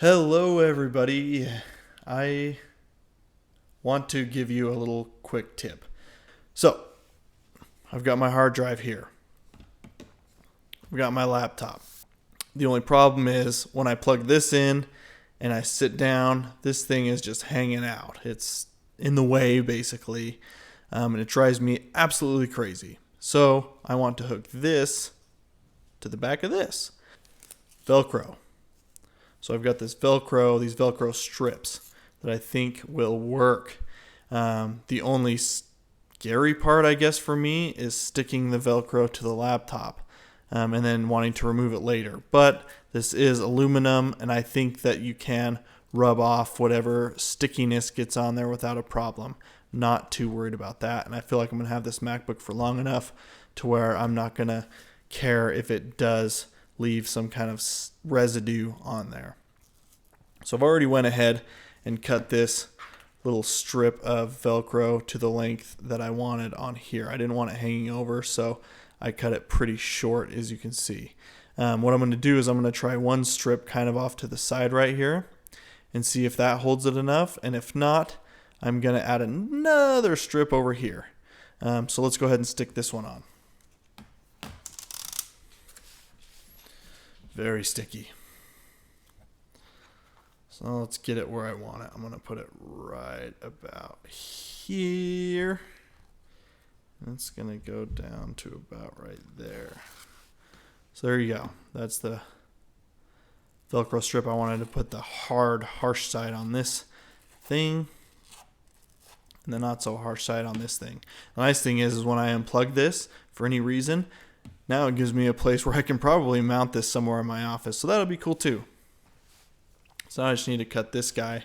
Hello, everybody. I want to give you a little quick tip. So, I've got my hard drive here. I've got my laptop. The only problem is when I plug this in and I sit down, this thing is just hanging out. It's in the way, basically, and it drives me absolutely crazy. So, I want to hook this to the back of this. Velcro. So I've got these Velcro strips that I think will work. The only scary part, I guess, for me is sticking the Velcro to the laptop and then wanting to remove it later. But this is aluminum, and I think that you can rub off whatever stickiness gets on there without a problem. Not too worried about that. And I feel like I'm going to have this MacBook for long enough to where I'm not going to care if it does leave some kind of residue on there. So I've already went ahead and cut this little strip of Velcro to the length that I wanted on here. I didn't want it hanging over, so I cut it pretty short, as you can see. What I'm going to do is I'm going to try one strip kind of off to the side right here and see if that holds it enough. And if not, I'm going to add another strip over here. So let's go ahead and stick this one on. Very sticky. So let's get it where I want it. I'm going to put it right about here. It's going to go down to about right there. So there you go. That's the Velcro strip. I wanted to put the hard, harsh side on this thing and the not so harsh side on this thing. The nice thing is when I unplug this for any reason, now it gives me a place where I can probably mount this somewhere in my office. So that'll be cool too. So now I just need to cut this guy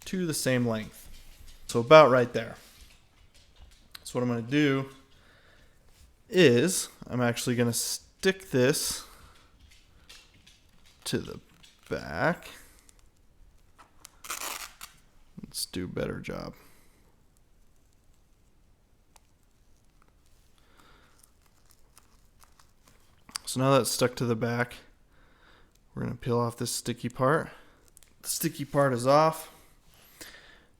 to the same length. So about right there. So what I'm going to do is I'm actually going to stick this to the back. Let's do a better job. So now that's stuck to the back, we're going to peel off this sticky part. The sticky part is off.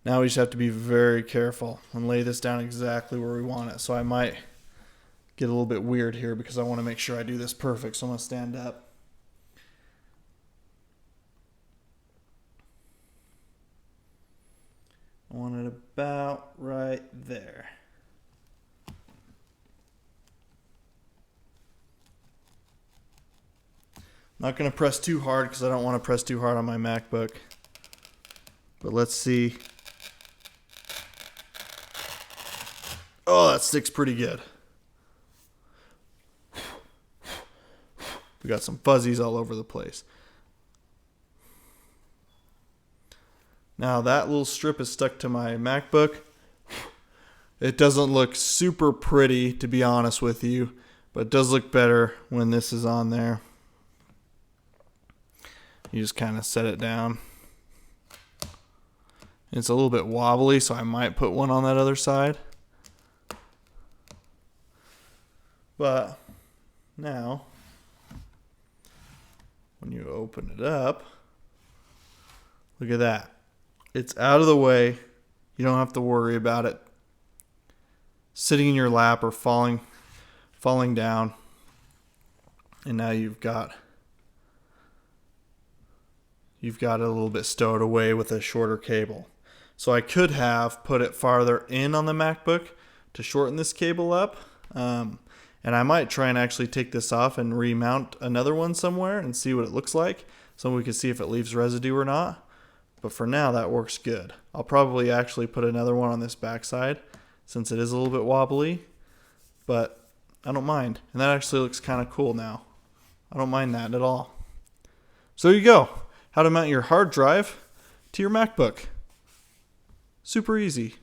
Now we just have to be very careful and lay this down exactly where we want it. So I might get a little bit weird here because I want to make sure I do this perfect. So I'm going to stand up. I want it about right there. Not going to press too hard because I don't want to press too hard on my MacBook. But let's see. Oh, that sticks pretty good. We got some fuzzies all over the place. Now that little strip is stuck to my MacBook. It doesn't look super pretty, to be honest with you, but it does look better when this is on there. You just kind of set it down. It's a little bit wobbly, so I might put one on that other side. But now, when you open it up, look at that. It's out of the way. You don't have to worry about it sitting in your lap or falling down. And now you've got a little bit stowed away with a shorter cable. So I could have put it farther in on the MacBook to shorten this cable up. And I might try and actually take this off and remount another one somewhere and see what it looks like so we can see if it leaves residue or not. But for now, that works good. I'll probably actually put another one on this backside since it is a little bit wobbly. But I don't mind. And that actually looks kind of cool now. I don't mind that at all. So there you go. How to mount your hard drive to your MacBook. Super easy.